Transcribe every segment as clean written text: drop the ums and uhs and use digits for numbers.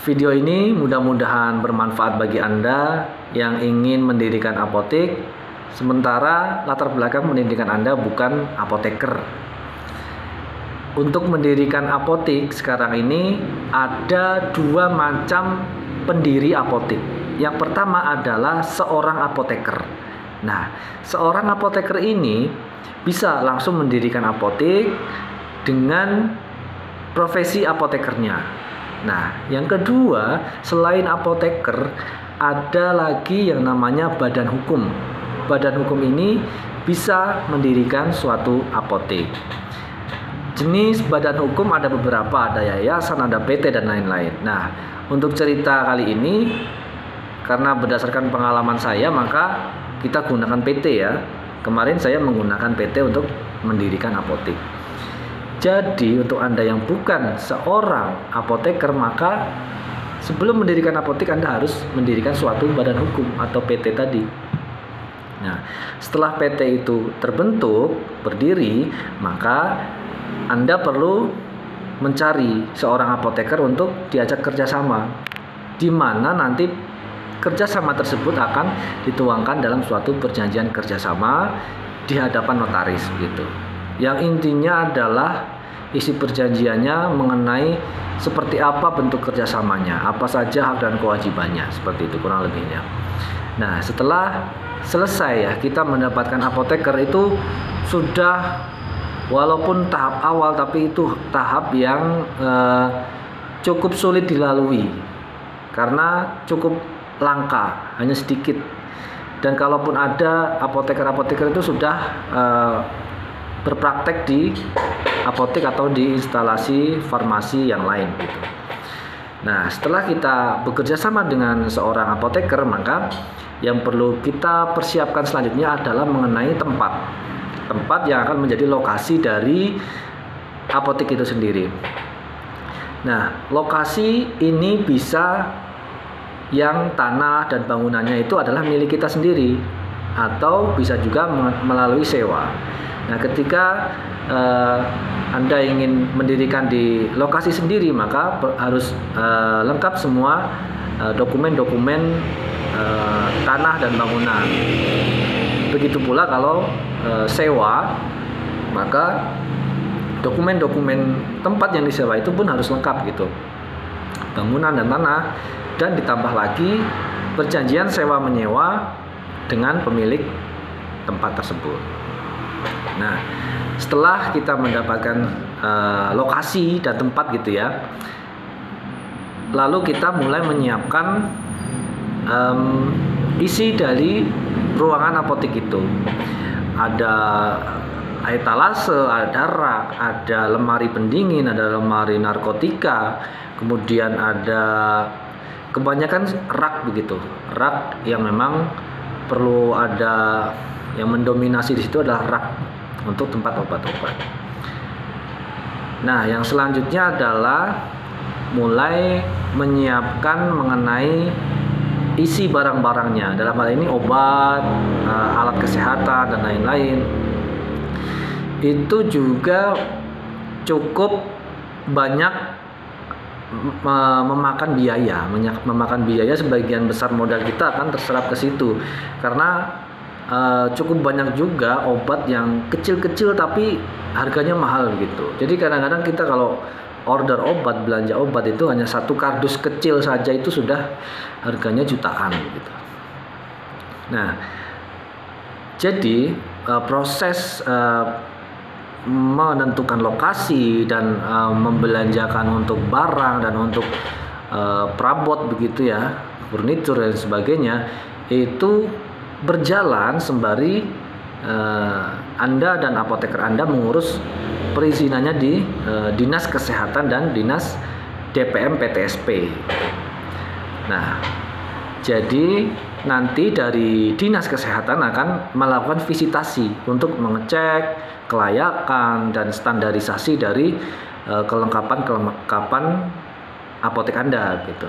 video ini mudah-mudahan bermanfaat bagi Anda yang ingin mendirikan apotek, sementara latar belakang pendidikan Anda bukan apoteker. Untuk mendirikan apotek sekarang ini ada dua macam pendiri apotek. Yang pertama adalah seorang apoteker. Nah, seorang apoteker ini bisa langsung mendirikan apotek dengan profesi apotekernya. Nah, yang kedua, selain apoteker, ada lagi yang namanya badan hukum. Badan hukum ini bisa mendirikan suatu apotek. Jenis badan hukum ada beberapa, ada yayasan, ada PT, dan lain-lain. Nah, untuk cerita kali ini, karena berdasarkan pengalaman saya, maka kita gunakan PT ya. Kemarin saya menggunakan PT untuk mendirikan apotek. Jadi, untuk Anda yang bukan seorang apoteker, maka sebelum mendirikan apotek, Anda harus mendirikan suatu badan hukum atau PT tadi. Nah, setelah PT itu terbentuk, berdiri, maka Anda perlu mencari seorang apoteker untuk diajak kerjasama, di mana nanti kerjasama tersebut akan dituangkan dalam suatu perjanjian kerjasama di hadapan notaris gitu. Yang intinya adalah isi perjanjiannya mengenai seperti apa bentuk kerjasamanya, apa saja hak dan kewajibannya, seperti itu kurang lebihnya. Nah, setelah selesai ya kita mendapatkan apoteker, itu sudah walaupun tahap awal, tapi itu tahap yang cukup sulit dilalui karena cukup langka, hanya sedikit. Dan kalaupun ada apoteker-apoteker itu sudah berpraktek di apotek atau di instalasi farmasi yang lain gitu. Nah, setelah kita bekerja sama dengan seorang apoteker, maka yang perlu kita persiapkan selanjutnya adalah mengenai tempat yang akan menjadi lokasi dari apotek itu sendiri. Nah, lokasi ini bisa yang tanah dan bangunannya itu adalah milik kita sendiri, atau bisa juga melalui sewa. Nah, ketika Anda ingin mendirikan di lokasi sendiri, maka harus lengkap semua dokumen-dokumen tanah dan bangunan. Begitu pula kalau sewa, maka dokumen-dokumen tempat yang disewa itu pun harus lengkap gitu, bangunan dan tanah, dan ditambah lagi perjanjian sewa menyewa dengan pemilik tempat tersebut. Nah, setelah kita mendapatkan lokasi dan tempat gitu ya, lalu kita mulai menyiapkan isi dari ruangan apotek itu. Ada etalase, ada rak, ada lemari pendingin, ada lemari narkotika, kemudian ada kebanyakan rak begitu. Rak yang memang perlu ada, yang mendominasi di situ adalah rak untuk tempat obat-obat. Nah, yang selanjutnya adalah mulai menyiapkan mengenai isi barang-barangnya, dalam hal ini obat, alat kesehatan, dan lain-lain. Itu juga cukup banyak memakan biaya. Sebagian besar modal kita akan terserap ke situ, karena cukup banyak juga obat yang kecil-kecil tapi harganya mahal gitu. Jadi kadang-kadang kita kalau order obat, belanja obat itu hanya satu kardus kecil saja itu sudah harganya jutaan gitu. Nah, jadi proses menentukan lokasi dan membelanjakan untuk barang dan untuk perabot begitu ya, furniture dan sebagainya, itu berjalan sembari Anda dan apoteker Anda mengurus perizinannya di Dinas Kesehatan dan Dinas DPM PTSP. Nah, jadi nanti dari Dinas Kesehatan akan melakukan visitasi untuk mengecek kelayakan dan standarisasi dari kelengkapan apotek Anda gitu.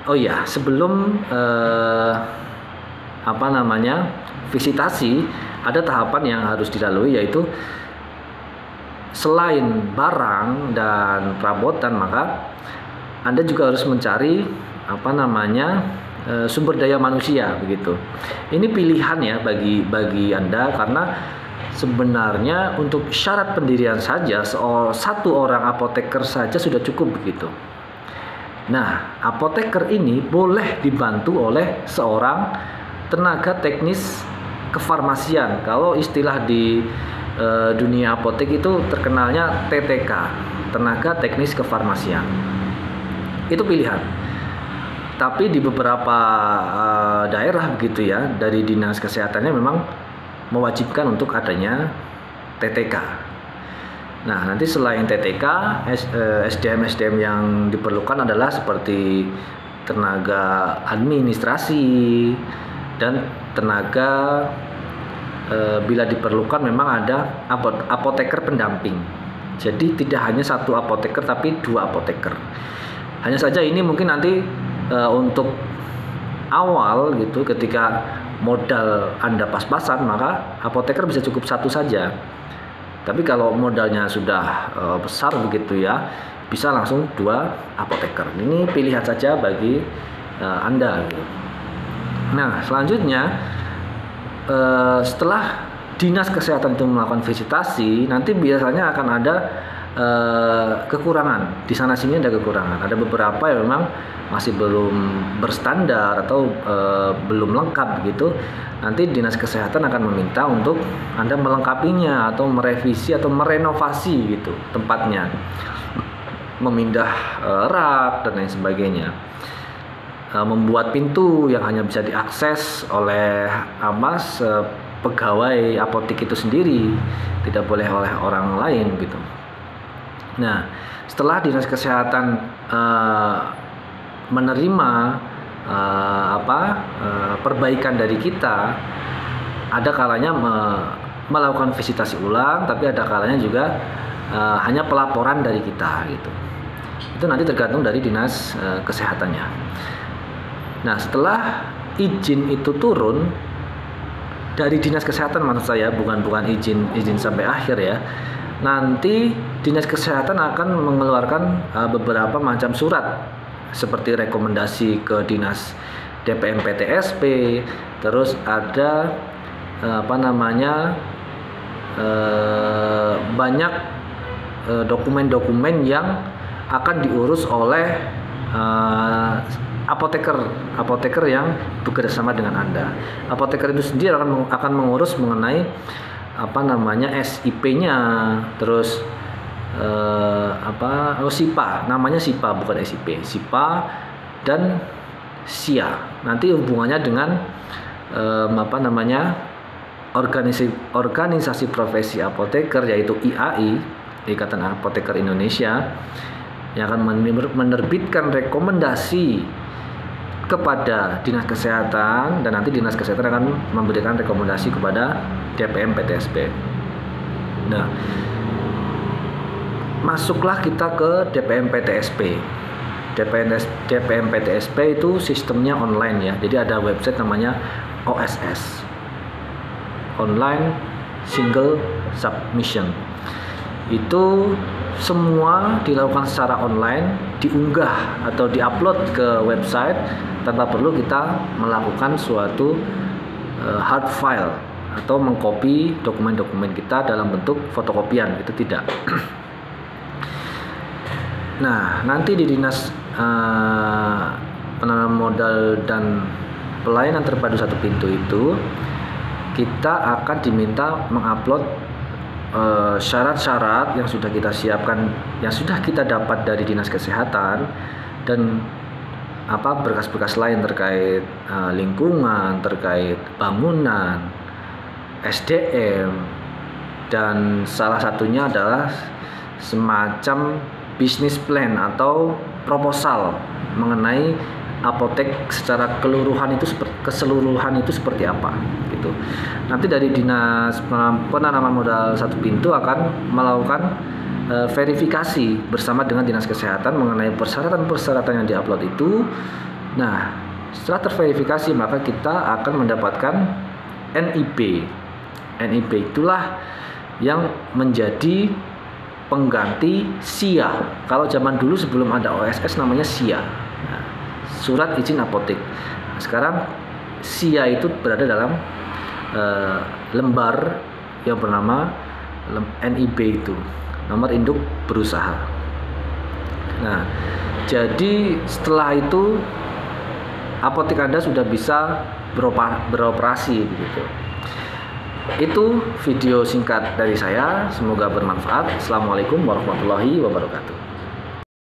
Oh ya, sebelum visitasi, ada tahapan yang harus dilalui, yaitu selain barang dan perabotan, maka Anda juga harus mencari sumber daya manusia begitu. Ini pilihan ya bagi Anda, karena sebenarnya untuk syarat pendirian saja satu orang apoteker saja sudah cukup begitu. Nah, apoteker ini boleh dibantu oleh seorang tenaga teknis kefarmasian. Kalau istilah di dunia apotek itu terkenalnya TTK, tenaga teknis kefarmasian. Itu pilihan. Tapi di beberapa daerah begitu ya, dari dinas kesehatannya memang mewajibkan untuk adanya TTK. Nah, nanti selain TTK, SDM yang diperlukan adalah seperti tenaga administrasi dan tenaga bila diperlukan memang ada apoteker pendamping. Jadi tidak hanya satu apoteker tapi 2 apoteker. Hanya saja ini mungkin nanti untuk awal gitu, ketika modal Anda pas-pasan, maka apoteker bisa cukup 1 saja. Tapi kalau modalnya sudah besar begitu ya, bisa langsung 2 apoteker. Ini pilihan saja bagi Anda gitu. Nah, selanjutnya setelah dinas kesehatan itu melakukan visitasi, nanti biasanya akan ada kekurangan. Di sana sini ada kekurangan. Ada beberapa yang memang masih belum berstandar atau belum lengkap gitu. Nanti dinas kesehatan akan meminta untuk Anda melengkapinya atau merevisi atau merenovasi gitu tempatnya, memindah rak dan lain sebagainya. Membuat pintu yang hanya bisa diakses oleh pegawai apotek itu sendiri, tidak boleh oleh orang lain gitu. Nah, setelah dinas kesehatan menerima perbaikan dari kita, ada kalanya melakukan visitasi ulang, tapi ada kalanya juga hanya pelaporan dari kita gitu. Itu nanti tergantung dari dinas kesehatannya. Nah, setelah izin itu turun dari dinas kesehatan, maksud saya bukan izin sampai akhir ya. Nanti dinas kesehatan akan mengeluarkan beberapa macam surat seperti rekomendasi ke dinas DPM PTSP, terus ada banyak dokumen-dokumen yang akan diurus oleh apoteker yang bekerja sama dengan Anda. Apoteker itu sendiri akan mengurus mengenai SIP-nya, terus SIPA, namanya SIPA bukan SIP, SIPA dan SIA. Nanti hubungannya dengan organisasi profesi apoteker, yaitu IAI, Ikatan Apoteker Indonesia, yang akan menerbitkan rekomendasi kepada dinas kesehatan, dan nanti dinas kesehatan akan memberikan rekomendasi kepada DPM PTSP. Nah, masuklah kita ke DPM PTSP. DPM PTSP itu sistemnya online ya. Jadi ada website namanya OSS, Online Single Submission. Itu semua dilakukan secara online, diunggah atau diupload ke website tanpa perlu kita melakukan suatu hard file atau mengcopy dokumen-dokumen kita dalam bentuk fotokopian, itu tidak. Nah, nanti di dinas penanaman modal dan pelayanan terpadu satu pintu itu kita akan diminta mengupload syarat-syarat yang sudah kita siapkan, yang sudah kita dapat dari dinas kesehatan, dan berkas-berkas lain terkait lingkungan, terkait bangunan, SDM, dan salah satunya adalah semacam bisnis plan atau proposal mengenai apotek secara keseluruhan itu seperti apa gitu. Nanti dari dinas penanaman modal satu pintu akan melakukan verifikasi bersama dengan dinas kesehatan mengenai persyaratan-persyaratan yang diupload itu. Nah, setelah terverifikasi maka kita akan mendapatkan NIP. NIP itulah yang menjadi pengganti SIA. Kalau zaman dulu sebelum ada OSS namanya SIA. Nah, surat izin apotek. Nah, sekarang SIA itu berada dalam lembar yang bernama NIB itu, nomor induk berusaha. Nah, jadi setelah itu apotek Anda sudah bisa beroperasi begitu. Itu video singkat dari saya, semoga bermanfaat. Assalamualaikum warahmatullahi wabarakatuh.